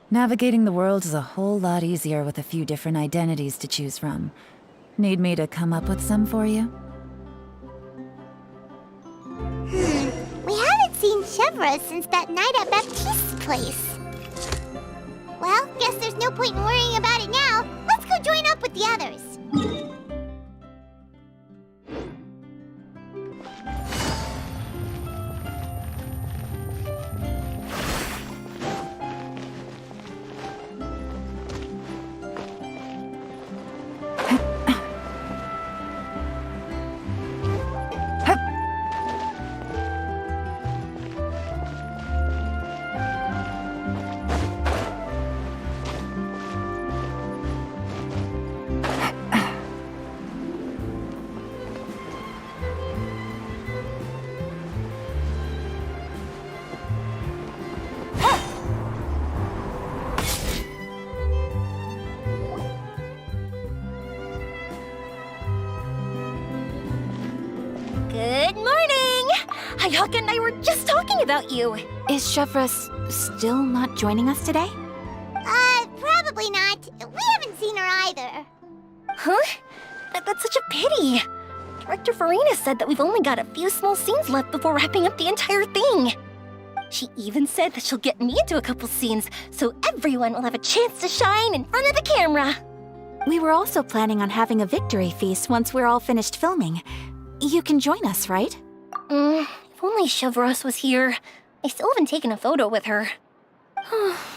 Navigating the world is a whole lot easier with a few different identities to choose from. Need me to come up with some for you? We haven't seen Chevra since that night at Baptiste's place. Well, guess there's no point in worrying about it now. Let's go join up with the others. Good morning! Hayaka and I were just talking about you. Is Chevra still not joining us today? Probably not. We haven't seen her either. Huh? That's such a pity. Director Farina said that we've only got a few small scenes left before wrapping up the entire thing. She even said that she'll get me into a couple scenes, so everyone will have a chance to shine in front of the camera. We were also planning on having a victory feast once we're all finished filming. You can join us, right? If only Chevros was here. I still haven't taken a photo with her.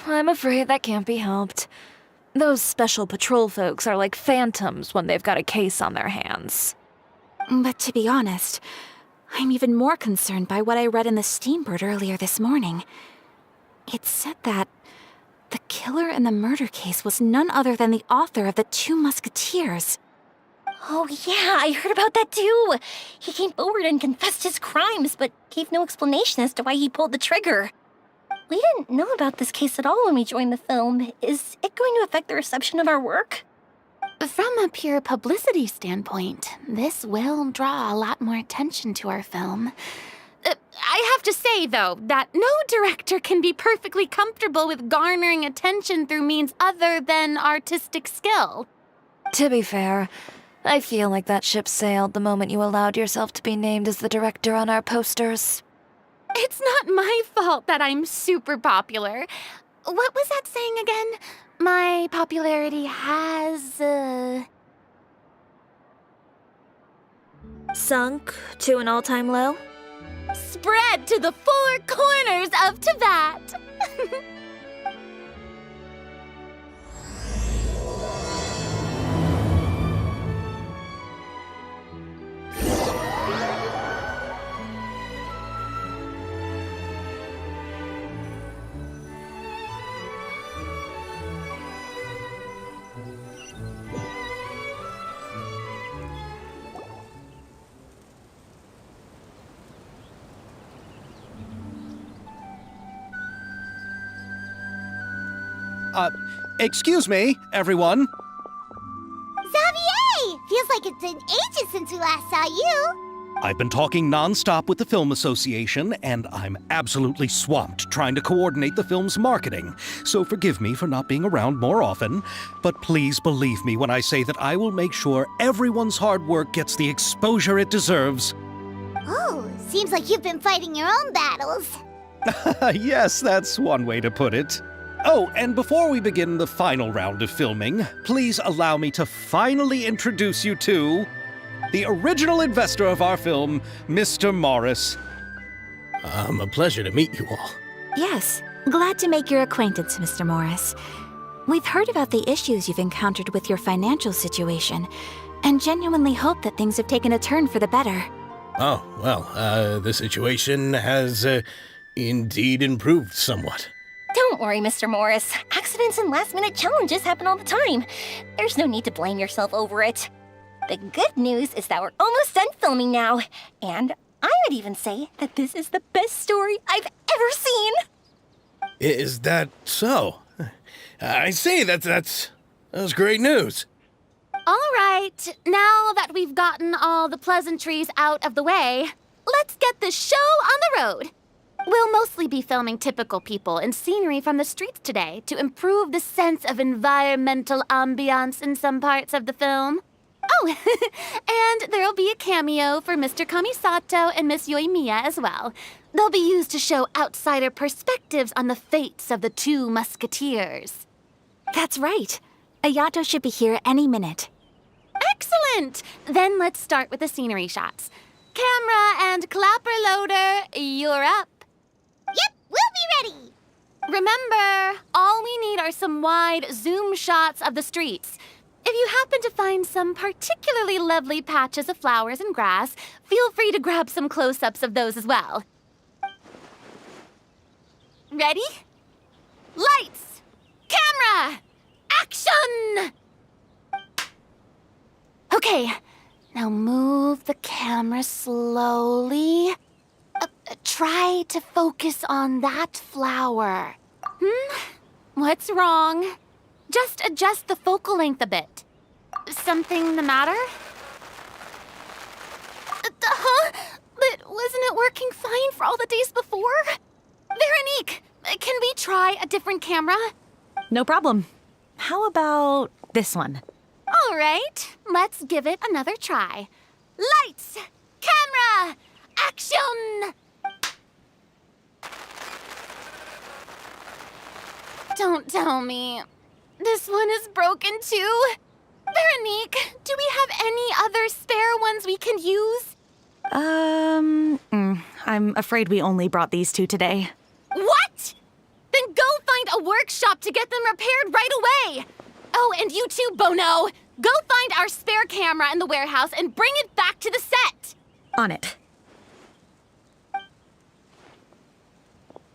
I'm afraid that can't be helped. Those special patrol folks are like phantoms when they've got a case on their hands. But to be honest, I'm even more concerned by what I read in the Steambird earlier this morning. It said that the killer in the murder case was none other than the author of the Two Musketeers. Oh yeah, I heard about that too. He came forward and confessed his crimes, but gave no explanation as to why he pulled the trigger. We didn't know about this case at all when we joined the film. Is it going to affect the reception of our work? From a pure publicity standpoint, this will draw a lot more attention to our film. I have to say, though, that no director can be perfectly comfortable with garnering attention through means other than artistic skill. To be fair, I feel like that ship sailed the moment you allowed yourself to be named as the director on our posters. It's not my fault that I'm super popular. What was that saying again? My popularity has, Sunk to an all-time low? spread to the four corners of Tibet. Excuse me, everyone. Xavier! Feels like it's been ages since we last saw you. I've been talking nonstop with the Film Association, and I'm absolutely swamped trying to coordinate the film's marketing. So forgive me for not being around more often, but please believe me when I say that I will make sure everyone's hard work gets the exposure it deserves. Oh, seems like you've been fighting your own battles. Yes, that's one way to put it. Oh, and before we begin the final round of filming, please allow me to finally introduce you to the original investor of our film, Mr. Morris. A pleasure to meet you all. Yes, glad to make your acquaintance, Mr. Morris. We've heard about the issues you've encountered with your financial situation, and genuinely hope that things have taken a turn for the better. Oh, well, the situation has indeed improved somewhat. Don't worry, Mr. Morris. Accidents and last-minute challenges happen all the time. There's no need to blame yourself over it. The good news is that we're almost done filming now. And I would even say that this is the best story I've ever seen. Is that so? I see, that's great news. All right, now that we've gotten all the pleasantries out of the way, let's get the show on the road. We'll mostly be filming typical people and scenery from the streets today to improve the sense of environmental ambiance in some parts of the film. Oh, and there'll be a cameo for Mr. Kamisato and Miss Yoimiya as well. They'll be used to show outsider perspectives on the fates of the two musketeers. That's right. Ayato should be here any minute. Excellent! Then let's start with the scenery shots. Camera and clapper loader, you're up. Yep, we'll be ready. Remember, all we need are some wide zoom shots of the streets. If you happen to find some particularly lovely patches of flowers and grass, feel free to grab some close-ups of those as well. Ready? Lights! Camera! Action! Okay, now move the camera slowly. Try to focus on that flower. What's wrong? Just adjust the focal length a bit. Something the matter? Huh? But wasn't it working fine for all the days before? Veronique, can we try a different camera? No problem. How about this one? All right, let's give it another try. Lights! Camera! Action! Don't tell me. This one is broken too. Veronique, do we have any other spare ones we can use? I'm afraid we only brought these two today. What? Then go find a workshop to get them repaired right away. Oh, and you too, Bono. Go find our spare camera in the warehouse and bring it back to the set. On it.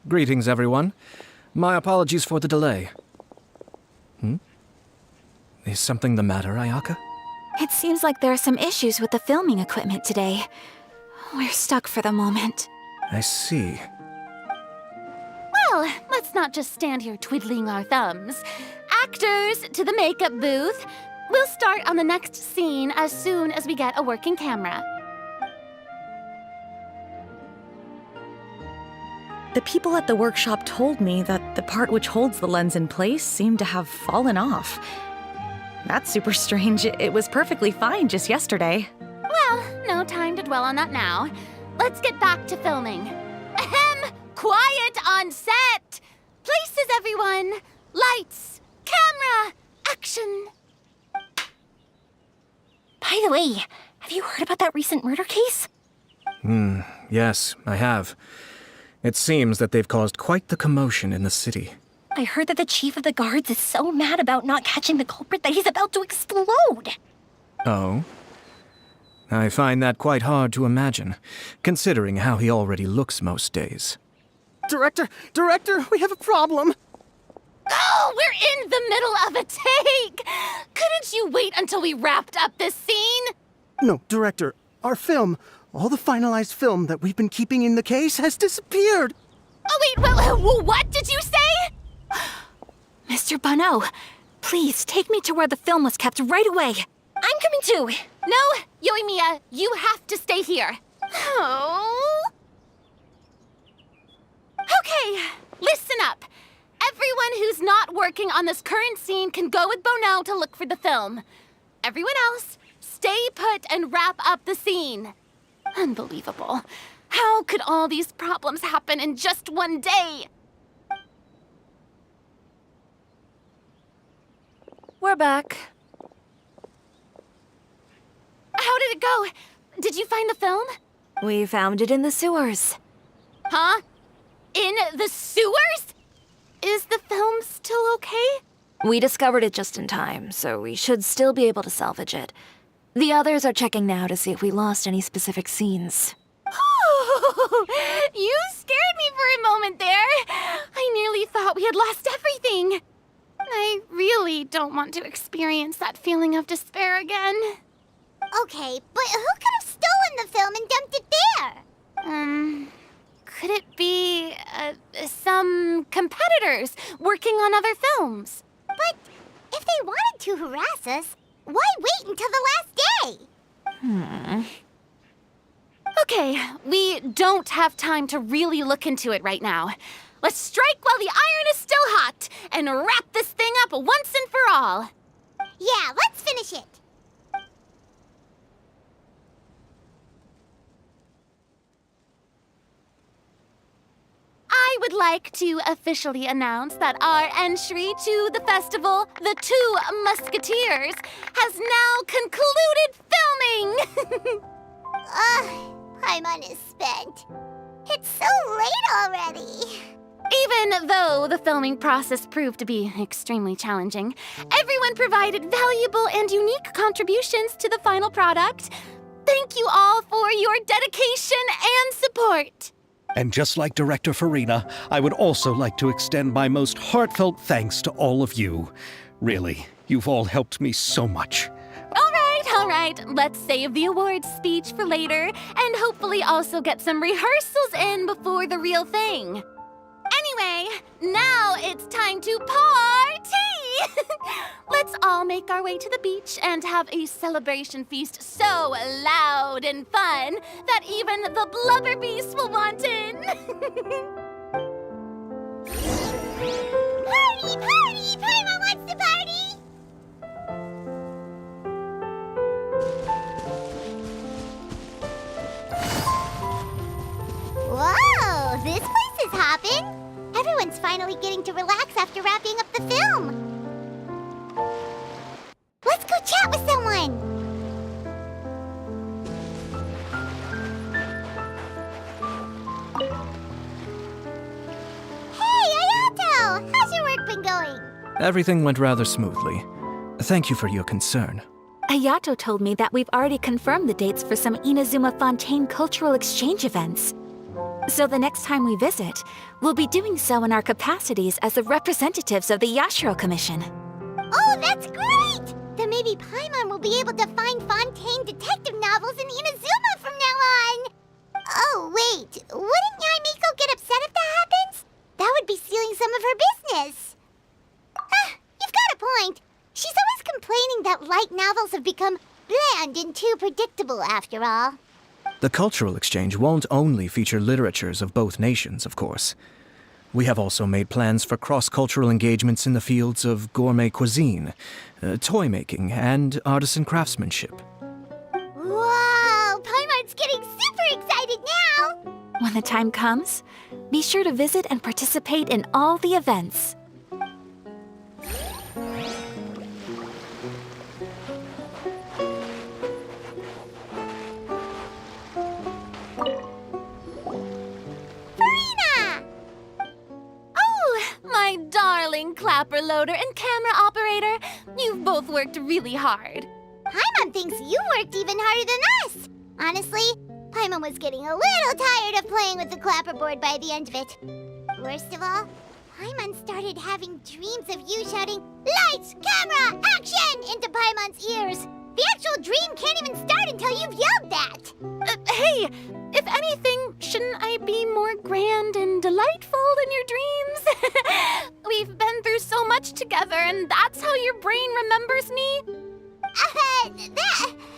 Greetings, everyone. My apologies for the delay. Is something the matter, Ayaka? It seems like there are some issues with the filming equipment today. We're stuck for the moment. I see. Well, let's not just stand here twiddling our thumbs. Actors, to the makeup booth. We'll start on the next scene as soon as we get a working camera. The people at the workshop told me that the part which holds the lens in place seemed to have fallen off. That's super strange. It was perfectly fine just yesterday. Well, no time to dwell on that now. Let's get back to filming. Ahem! Quiet on set! Places, everyone! Lights! Camera! Action! By the way, have you heard about that recent murder case? Yes, I have. It seems that they've caused quite the commotion in the city. I heard that the chief of the guards is so mad about not catching the culprit that he's about to explode. Oh? I find that quite hard to imagine, considering how he already looks most days. Director, we have a problem. Oh, we're in the middle of a take! Couldn't you wait until we wrapped up this scene? No, Director, our film, all the finalized film that we've been keeping in the case has disappeared. Oh, wait, what did you say? Mr. Bono, please take me to where the film was kept right away. I'm coming too. No, Yoimiya, you have to stay here. Oh. Okay, listen up. Everyone who's not working on this current scene can go with Bono to look for the film. Everyone else, stay put and wrap up the scene. Unbelievable. How could all these problems happen in just one day? We're back. How did it go? Did you find the film? We found it in the sewers. Huh? In the sewers? Is the film still okay? We discovered it just in time, so we should still be able to salvage it. The others are checking now to see if we lost any specific scenes. You scared me for a moment there. I nearly thought we had lost everything. I really don't want to experience that feeling of despair again. Okay, but who could have stolen the film and dumped it there? Could it be, some competitors working on other films? But if they wanted to harass us, why wait until the last day? Okay, we don't have time to really look into it right now. Let's strike while the iron is still hot and wrap this thing up once and for all. Yeah, let's finish it. I would like to officially announce that our entry to the festival, The Two Musketeers, has now concluded filming! Ugh, Paimon is spent. It's so late already. Even though the filming process proved to be extremely challenging, everyone provided valuable and unique contributions to the final product. Thank you all for your dedication and support. And just like Director Farina, I would also like to extend my most heartfelt thanks to all of you. Really, you've all helped me so much. All right, let's save the awards speech for later and hopefully also get some rehearsals in before the real thing. Anyway, now it's time to party! Let's all make our way to the beach and have a celebration feast so loud and fun that even the blubber beast will want in. Party, party! Paimon wants to party! Whoa, this place is hopping. Everyone's finally getting to relax after wrapping up the film. Let's go chat with someone. Hey, Ayato! How's your work been going? Everything went rather smoothly. Thank you for your concern. Ayato told me that we've already confirmed the dates for some Inazuma Fontaine cultural exchange events. So the next time we visit, we'll be doing so in our capacities as the representatives of the Yashiro Commission. Oh, that's great! Then maybe Paimon will be able to find Fontaine detective novels in Inazuma from now on. Oh, wait. Wouldn't Yae Miko get upset if that happens? That would be stealing some of her business. You've got a point. She's always complaining that light novels have become bland and too predictable after all. The cultural exchange won't only feature literatures of both nations, of course. We have also made plans for cross-cultural engagements in the fields of gourmet cuisine, toy making, and artisan craftsmanship. Whoa! Paimon's getting super excited now! When the time comes, be sure to visit and participate in all the events. My darling clapper loader and camera operator, you've both worked really hard. Paimon thinks you worked even harder than us. Honestly, Paimon was getting a little tired of playing with the clapperboard by the end of it. Worst of all, Paimon started having dreams of you shouting, "Lights, camera, action!" into Paimon's ears. The actual dream can't even start until you've yelled that. Hey, if anything, shouldn't I be more grand and delightful in your dreams? We've been through so much together, and that's how your brain remembers me?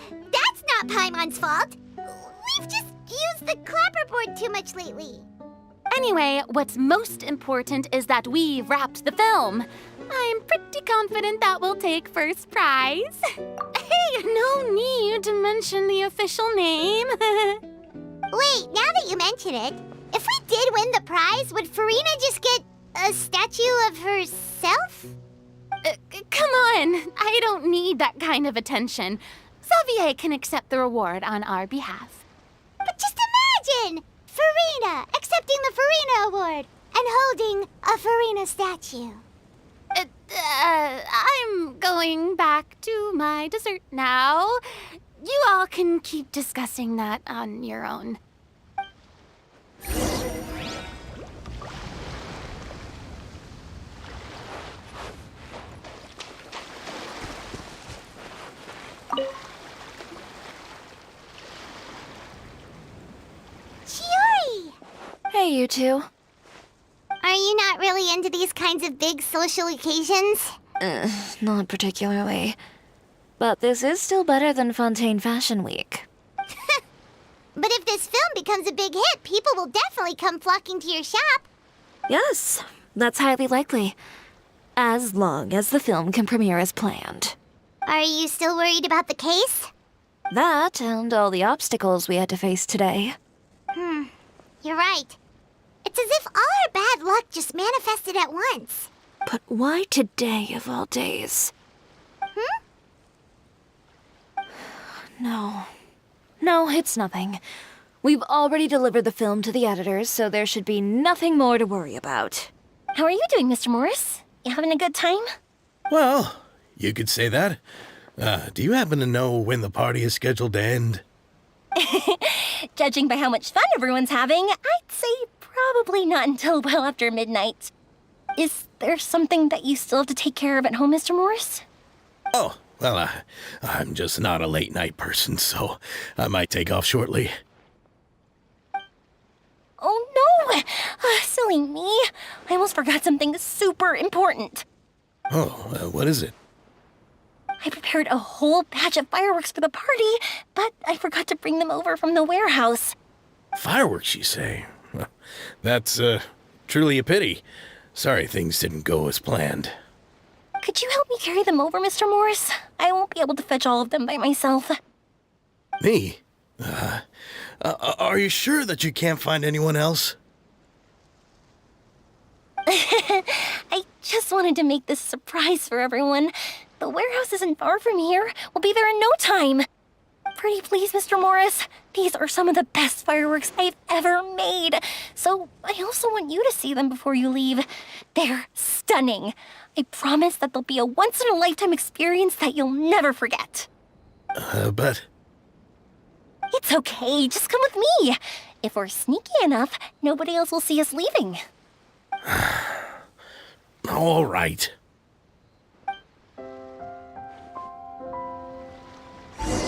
That's not Paimon's fault. We've just used the clapperboard too much lately. Anyway, what's most important is that we wrapped the film. I'm pretty confident that we'll take first prize. Hey, no need to mention the official name. Wait, now that you mention it, if we did win the prize, would Farina just get a statue of herself? Come on, I don't need that kind of attention. Xavier can accept the reward on our behalf. But just imagine! Farina accepting the Farina Award and holding a Farina statue. I'm going back to my dessert now. You all can keep discussing that on your own. Chiori! Hey, you two. Are you not really into these kinds of big social occasions? Not particularly. But this is still better than Fontaine Fashion Week. But if this film becomes a big hit, people will definitely come flocking to your shop. Yes, that's highly likely. As long as the film can premiere as planned. Are you still worried about the case? That and all the obstacles we had to face today. You're right. It's as if all our bad luck just manifested at once. But why today of all days? No, it's nothing. We've already delivered the film to the editors, so there should be nothing more to worry about. How are you doing, Mr. Morris? You having a good time? Well, you could say that. Do you happen to know when the party is scheduled to end? Judging by how much fun everyone's having, I'd say probably not until well after midnight. Is there something that you still have to take care of at home, Mr. Morris? Oh, well, I'm just not a late night person, so I might take off shortly. Oh no! Silly me. I almost forgot something super important. Oh, what is it? I prepared a whole batch of fireworks for the party, but I forgot to bring them over from the warehouse. Fireworks, you say? Well, that's, truly a pity. Sorry things didn't go as planned. Could you help me carry them over, Mr. Morris? I won't be able to fetch all of them by myself. Me? Are you sure that you can't find anyone else? I just wanted to make this a surprise for everyone. The warehouse isn't far from here. We'll be there in no time. Pretty please, Mr. Morris. These are some of the best fireworks I've ever made. So I also want you to see them before you leave. They're stunning. I promise that they'll be a once-in-a-lifetime experience that you'll never forget. But... It's okay. Just come with me. If we're sneaky enough, nobody else will see us leaving. All right.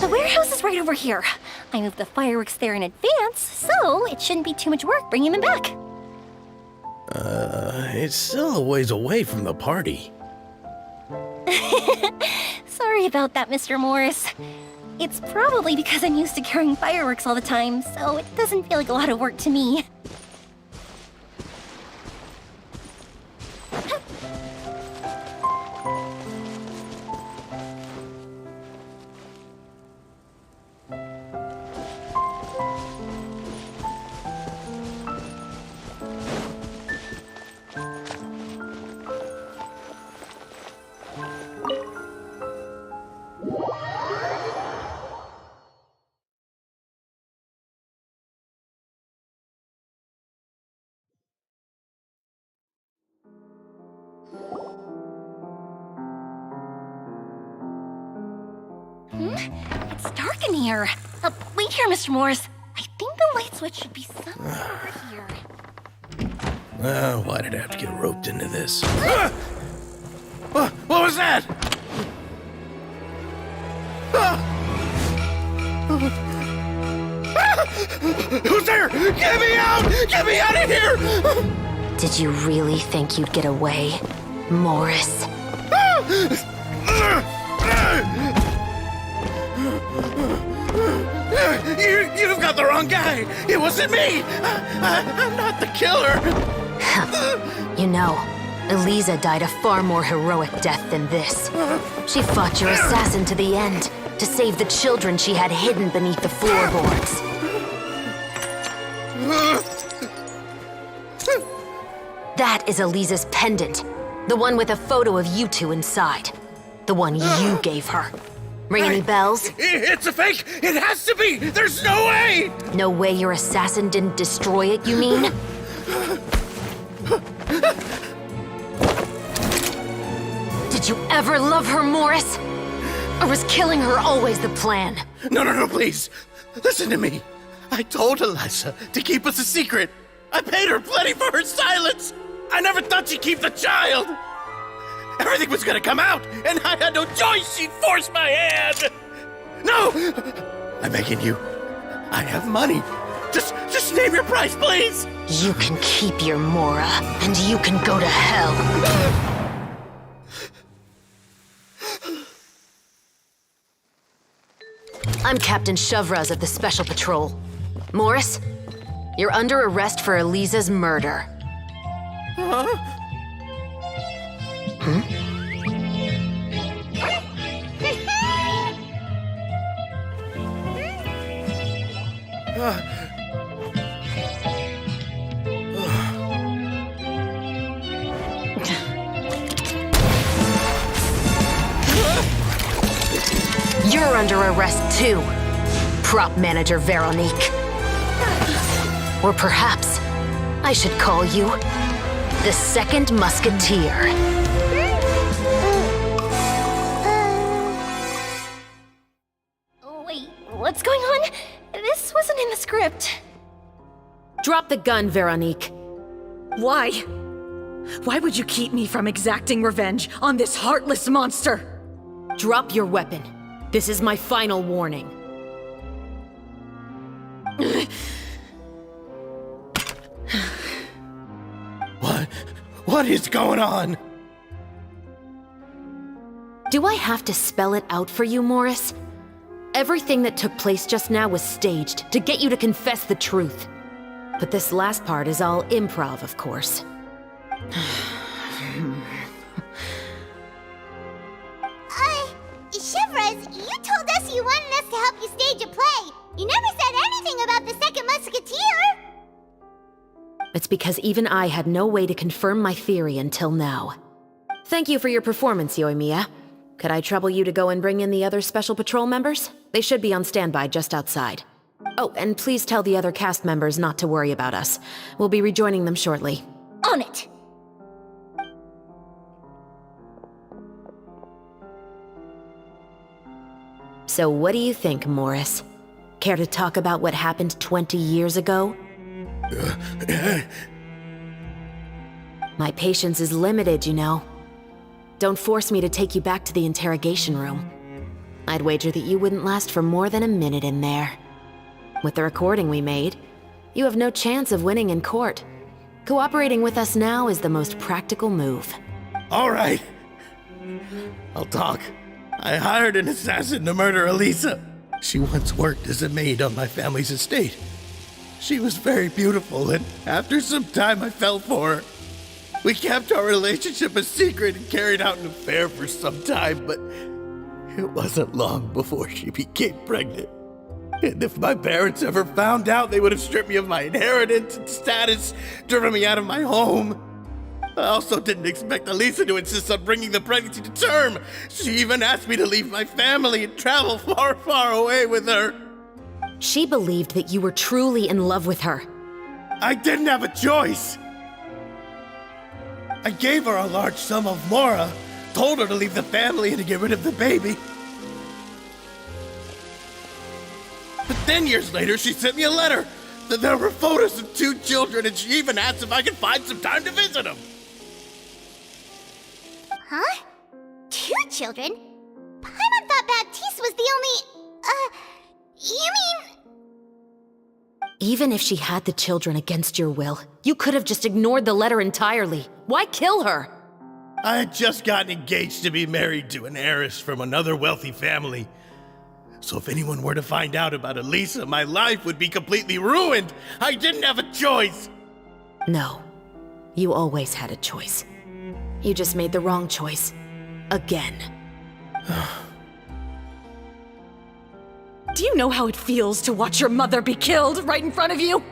The warehouse is right over here. I moved the fireworks there in advance, so it shouldn't be too much work bringing them back. It's still a ways away from the party. Sorry about that, Mr. Morris. It's probably because I'm used to carrying fireworks all the time, so it doesn't feel like a lot of work to me. It's dark in here. Wait here, Mr. Morris. I think the light switch should be somewhere over here. Why did I have to get roped into this? What was that? Who's there? Get me out! Get me out of here! Did you really think you'd get away, Morris? You've got the wrong guy. It wasn't me. I'm not the killer. You know, Eliza died a far more heroic death than this. She fought your assassin to the end to save the children she had hidden beneath the floorboards. That is Eliza's pendant, the one with a photo of you two inside. The one you gave her. Ring any bells? It's a fake! It has to be! There's no way! No way your assassin didn't destroy it, you mean? Did you ever love her, Morris? Or was killing her always the plan? No, please. Listen to me. I told Eliza to keep us a secret. I paid her plenty for her silence. I never thought she'd keep the child. Everything was gonna come out, and I had no choice. She'd force my hand. No! I'm begging you. I have money. Just name your price, please. You can keep your Mora, and you can go to hell. I'm Captain Shovraz of the Special Patrol. Morris, you're under arrest for Eliza's murder. Huh? You're under arrest too, prop manager Veronique. Or perhaps I should call you the Second Musketeer. Wait, what's going on? This wasn't in the script. Drop the gun, Veronique. Why? Why would you keep me from exacting revenge on this heartless monster? Drop your weapon. This is my final warning. What is going on? Do I have to spell it out for you, Morris? Everything that took place just now was staged to get you to confess the truth. But this last part is all improv, of course. Shivers, you told us you wanted us to help you stage a play. You never said anything about the Second Musketeer. It's because even I had no way to confirm my theory until now. Thank you for your performance, Yoimiya. Could I trouble you to go and bring in the other Special Patrol members? They should be on standby just outside. Oh, and please tell the other cast members not to worry about us. We'll be rejoining them shortly. On it! So what do you think, Morris? Care to talk about what happened 20 years ago? My patience is limited, you know. Don't force me to take you back to the interrogation room. I'd wager that you wouldn't last for more than a minute in there. With the recording we made, you have no chance of winning in court. Cooperating with us now is the most practical move. All right. I'll talk. I hired an assassin to murder Eliza. She once worked as a maid on my family's estate. She was very beautiful, and after some time I fell for her. We kept our relationship a secret and carried out an affair for some time, but it wasn't long before she became pregnant. And if my parents ever found out, they would have stripped me of my inheritance and status, driven me out of my home. I also didn't expect Eliza to insist on bringing the pregnancy to term. She even asked me to leave my family and travel far, far away with her. She believed that you were truly in love with her. I didn't have a choice. I gave her a large sum of mora, told her to leave the family and to get rid of the baby. But then years later, she sent me a letter. There were photos of 2 children, and she even asked if I could find some time to visit them. Huh? 2 children? Paimon thought Baptiste was the only... you mean... Even if she had the children against your will, you could have just ignored the letter entirely. Why kill her? I had just gotten engaged to be married to an heiress from another wealthy family. So if anyone were to find out about Eliza, my life would be completely ruined. I didn't have a choice. No, you always had a choice. You just made the wrong choice. Again. Do you know how it feels to watch your mother be killed right in front of you?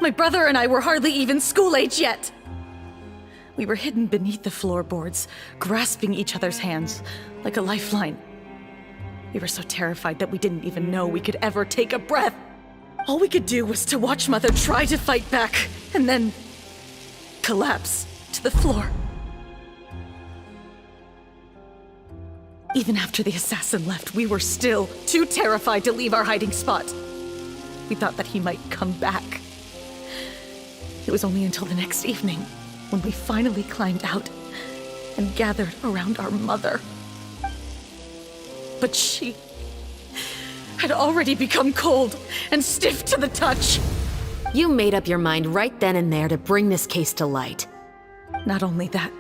My brother and I were hardly even school age yet. We were hidden beneath the floorboards, grasping each other's hands like a lifeline. We were so terrified that we didn't even know we could ever take a breath. All we could do was to watch Mother try to fight back, and then collapse to the floor. Even after the assassin left, we were still too terrified to leave our hiding spot. We thought that he might come back. It was only until the next evening when we finally climbed out and gathered around our mother. But she had already become cold and stiff to the touch. You made up your mind right then and there to bring this case to light. Not only that,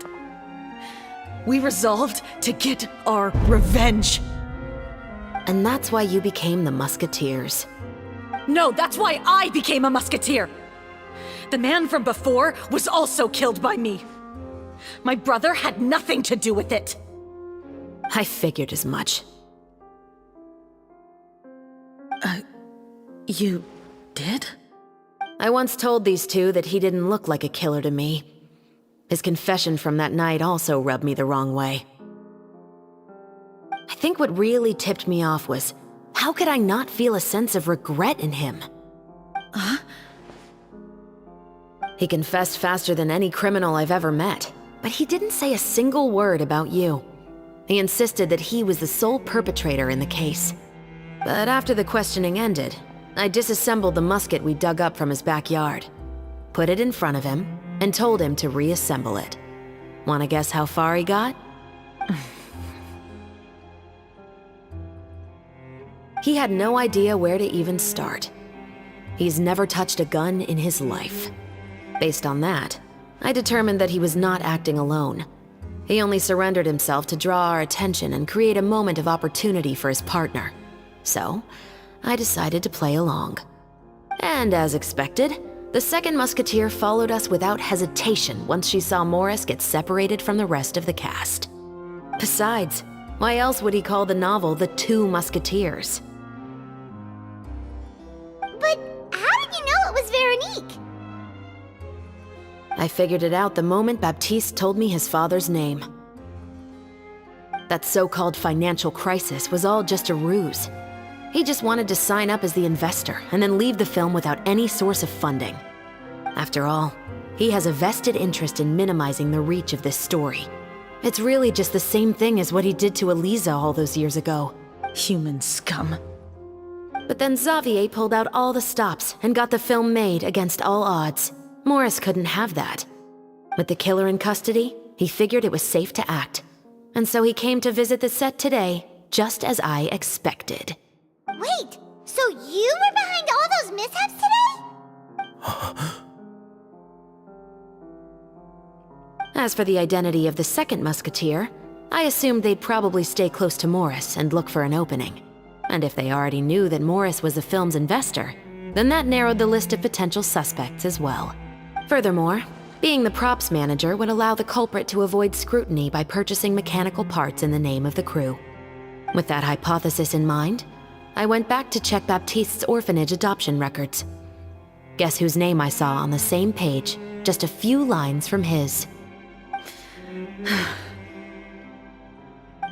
we resolved to get our revenge. And that's why you became the Musketeers. No, that's why I became a musketeer! The man from before was also killed by me. My brother had nothing to do with it. I figured as much. You did? I once told these two that he didn't look like a killer to me. His confession from that night also rubbed me the wrong way. I think what really tipped me off was, how could I not feel a sense of regret in him? Huh? He confessed faster than any criminal I've ever met, but he didn't say a single word about you. He insisted that he was the sole perpetrator in the case. But after the questioning ended, I disassembled the musket we dug up from his backyard, put it in front of him, and told him to reassemble it. Wanna guess how far he got? He had no idea where to even start. He's never touched a gun in his life. Based on that, I determined that he was not acting alone. He only surrendered himself to draw our attention and create a moment of opportunity for his partner. So, I decided to play along. And as expected, the second musketeer followed us without hesitation once she saw Morris get separated from the rest of the cast. Besides, why else would he call the novel The Two Musketeers? But how did you know it was Veronique? I figured it out the moment Baptiste told me his father's name. That so-called financial crisis was all just a ruse. He just wanted to sign up as the investor and then leave the film without any source of funding. After all, he has a vested interest in minimizing the reach of this story. It's really just the same thing as what he did to Eliza all those years ago. Human scum. But then Xavier pulled out all the stops and got the film made against all odds. Morris couldn't have that. With the killer in custody, he figured it was safe to act. And so he came to visit the set today, just as I expected. Wait, so you were behind all those mishaps today? As for the identity of the second musketeer, I assumed they'd probably stay close to Morris and look for an opening. And if they already knew that Morris was the film's investor, then that narrowed the list of potential suspects as well. Furthermore, being the props manager would allow the culprit to avoid scrutiny by purchasing mechanical parts in the name of the crew. With that hypothesis in mind, I went back to check Baptiste's orphanage adoption records. Guess whose name I saw on the same page, just a few lines from his.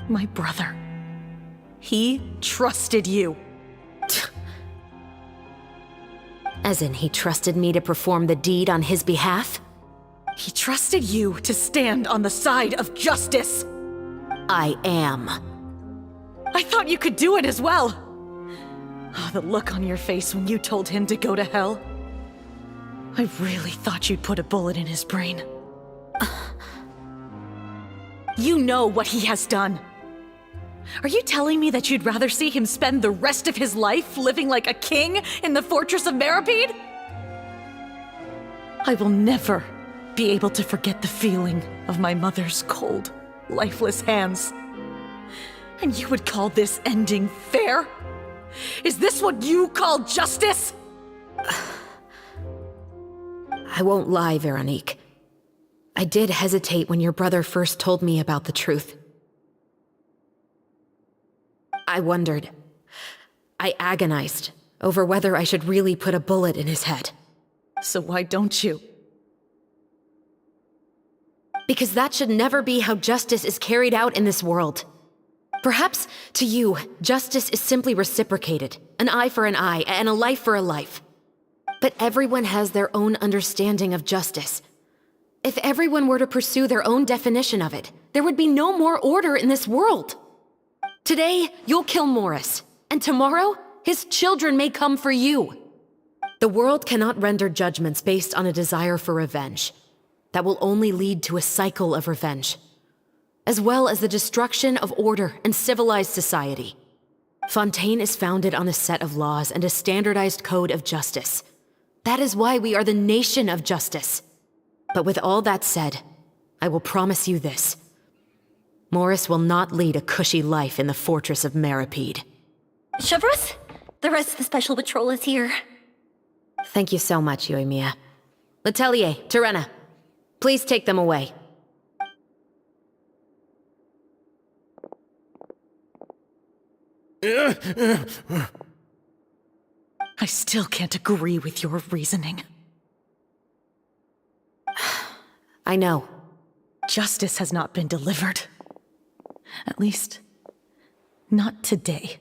My brother. He trusted you. As in, he trusted me to perform the deed on his behalf? He trusted you to stand on the side of justice. I am. I thought you could do it as well. Oh, the look on your face when you told him to go to hell. I really thought you'd put a bullet in his brain. You know what he has done. Are you telling me that you'd rather see him spend the rest of his life living like a king in the fortress of Meripede? I will never be able to forget the feeling of my mother's cold, lifeless hands. And you would call this ending fair? Is this what you call justice? I won't lie, Veronique. I did hesitate when your brother first told me about the truth. I wondered. I agonized over whether I should really put a bullet in his head. So why don't you? Because that should never be how justice is carried out in this world. Perhaps, to you, justice is simply reciprocated, an eye for an eye, and a life for a life. But everyone has their own understanding of justice. If everyone were to pursue their own definition of it, there would be no more order in this world. Today, you'll kill Morris, and tomorrow, his children may come for you. The world cannot render judgments based on a desire for revenge. That will only lead to a cycle of revenge, as well as the destruction of order and civilized society. Fontaine is founded on a set of laws and a standardized code of justice. That is why we are the nation of justice. But with all that said, I will promise you this. Morris will not lead a cushy life in the fortress of Meripede. Chevrus? The rest of the Special Patrol is here. Thank you so much, Yoimiya. Letelier, Terena, please take them away. I still can't agree with your reasoning. I know. Justice has not been delivered. At least, not today.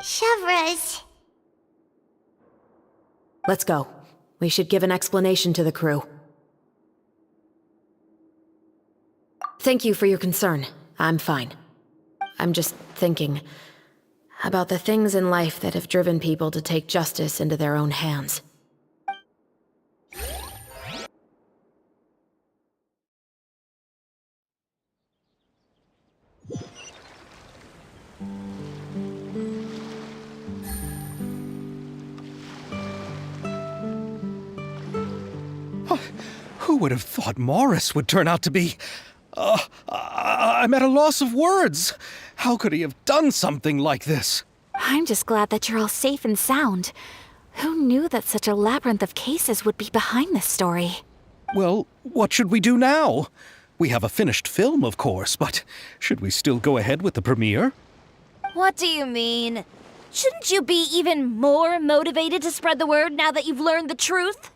Chevres. Let's go. We should give an explanation to the crew. Thank you for your concern. I'm fine. I'm just thinking about the things in life that have driven people to take justice into their own hands. Who would have thought Morris would turn out to be... I'm at a loss of words. How could he have done something like this? I'm just glad that you're all safe and sound. Who knew that such a labyrinth of cases would be behind this story? Well, what should we do now? We have a finished film, of course, but should we still go ahead with the premiere? What do you mean? Shouldn't you be even more motivated to spread the word now that you've learned the truth?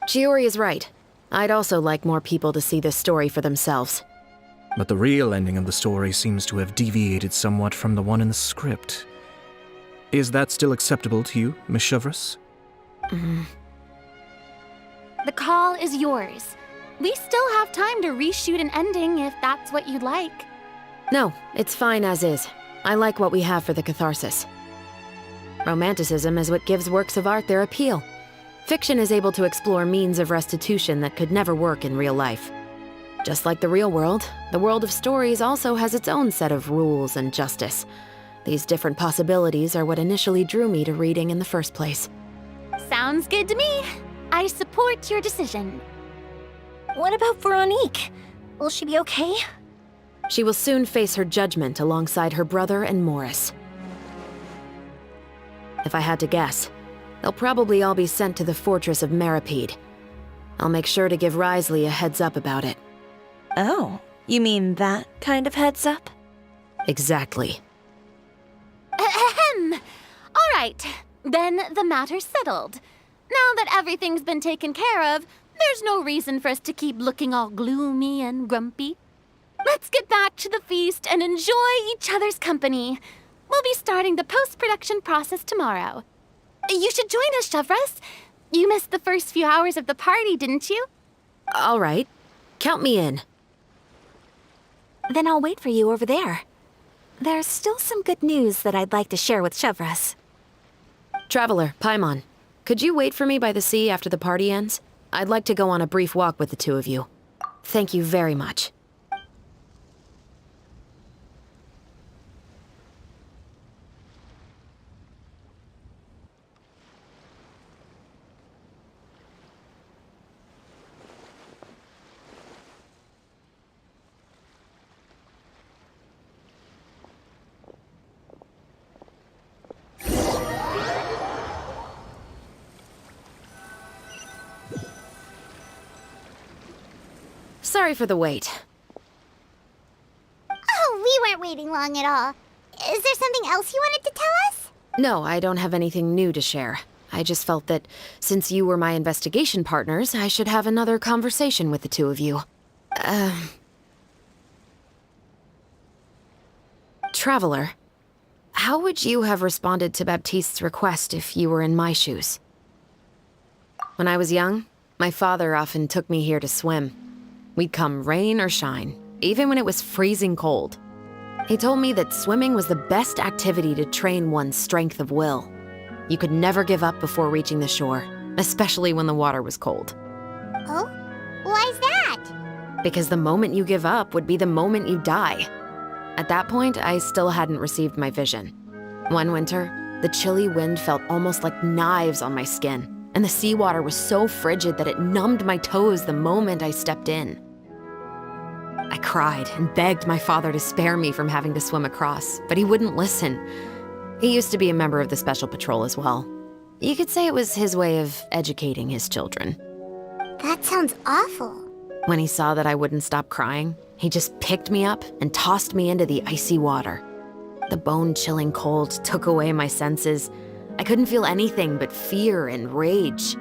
Chiori is right. I'd also like more people to see this story for themselves. But the real ending of the story seems to have deviated somewhat from the one in the script. Is that still acceptable to you, Miss Chevres? The call is yours. We still have time to reshoot an ending if that's what you'd like. No, it's fine as is. I like what we have for the catharsis. Romanticism is what gives works of art their appeal. Fiction is able to explore means of restitution that could never work in real life. Just like the real world, the world of stories also has its own set of rules and justice. These different possibilities are what initially drew me to reading in the first place. Sounds good to me. I support your decision. What about Veronique? Will she be okay? She will soon face her judgment alongside her brother and Morris. If I had to guess, they'll probably all be sent to the fortress of Meripede. I'll make sure to give Risley a heads up about it. Oh, you mean that kind of heads up? Exactly. Ahem. All right, then the matter's settled. Now that everything's been taken care of, there's no reason for us to keep looking all gloomy and grumpy. Let's get back to the feast and enjoy each other's company. We'll be starting the post-production process tomorrow. You should join us, Chevres. You missed the first few hours of the party, didn't you? All right. Count me in. Then I'll wait for you over there. There's still some good news that I'd like to share with Chevres. Traveler, Paimon, could you wait for me by the sea after the party ends? I'd like to go on a brief walk with the two of you. Thank you very much. Sorry for the wait. Oh, we weren't waiting long at all. Is there something else you wanted to tell us? No, I don't have anything new to share. I just felt that since you were my investigation partners, I should have another conversation with the two of you. Traveler, how would you have responded to Baptiste's request if you were in my shoes? When I was young, my father often took me here to swim. We'd come rain or shine, even when it was freezing cold. He told me that swimming was the best activity to train one's strength of will. You could never give up before reaching the shore, especially when the water was cold. Oh? Why's that? Because the moment you give up would be the moment you die. At that point, I still hadn't received my vision. One winter, the chilly wind felt almost like knives on my skin, and the seawater was so frigid that it numbed my toes the moment I stepped in. I cried and begged my father to spare me from having to swim across, but he wouldn't listen. He used to be a member of the Special Patrol as well. You could say it was his way of educating his children. That sounds awful. When he saw that I wouldn't stop crying, he just picked me up and tossed me into the icy water. The bone-chilling cold took away my senses. I couldn't feel anything but fear and rage.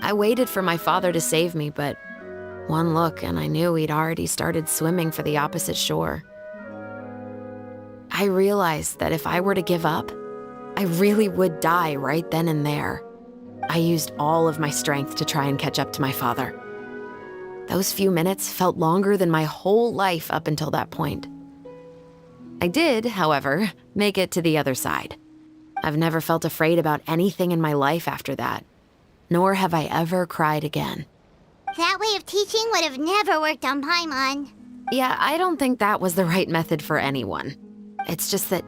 I waited for my father to save me, but one look and I knew he'd already started swimming for the opposite shore. I realized that if I were to give up, I really would die right then and there. I used all of my strength to try and catch up to my father. Those few minutes felt longer than my whole life up until that point. I did, however, make it to the other side. I've never felt afraid about anything in my life after that, nor have I ever cried again. That way of teaching would have never worked on Paimon. Yeah, I don't think that was the right method for anyone. It's just that,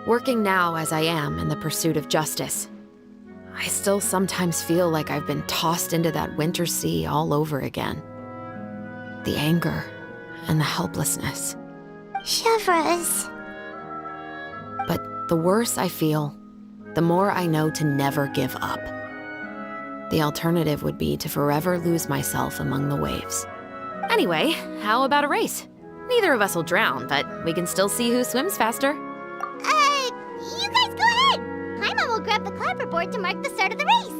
working now as I am in the pursuit of justice, I still sometimes feel like I've been tossed into that winter sea all over again. The anger and the helplessness. Chevres. But the worse I feel, the more I know to never give up. The alternative would be to forever lose myself among the waves. Anyway, how about a race? Neither of us will drown, but we can still see who swims faster. You guys go ahead! Paimon will grab the clapperboard to mark the start of the race.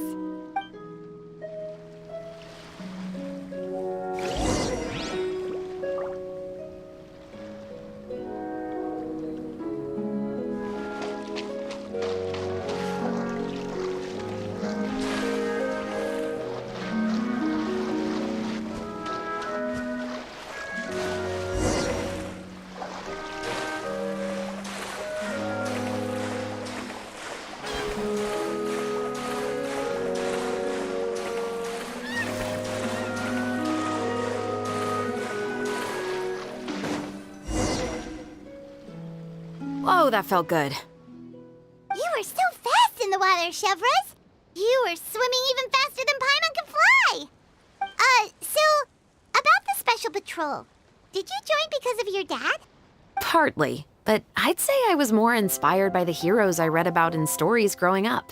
Whoa, that felt good. You were so fast in the water, Chevres. You were swimming even faster than Paimon can fly. So, about the Special Patrol, did you join because of your dad? Partly, but I'd say I was more inspired by the heroes I read about in stories growing up.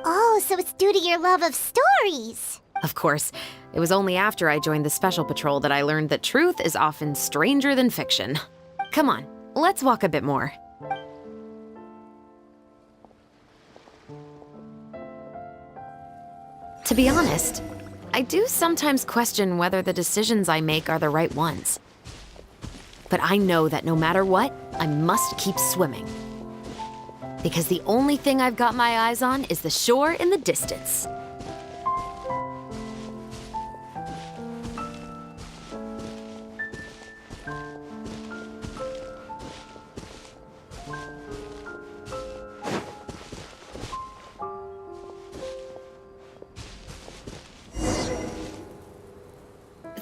Oh, so it's due to your love of stories. Of course, it was only after I joined the Special Patrol that I learned that truth is often stranger than fiction. Come on, let's walk a bit more. To be honest, I do sometimes question whether the decisions I make are the right ones. But I know that no matter what, I must keep swimming. Because the only thing I've got my eyes on is the shore in the distance.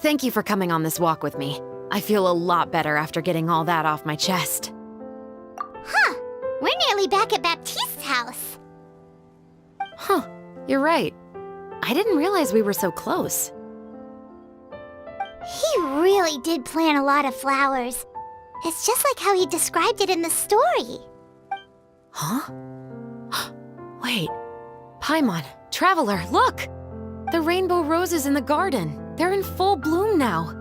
Thank you for coming on this walk with me. I feel a lot better after getting all that off my chest. Huh. We're nearly back at Baptiste's house. Huh. You're right. I didn't realize we were so close. He really did plant a lot of flowers. It's just like how he described it in the story. Huh? Wait. Paimon, Traveler, look! The rainbow roses in the garden. They're in full bloom now.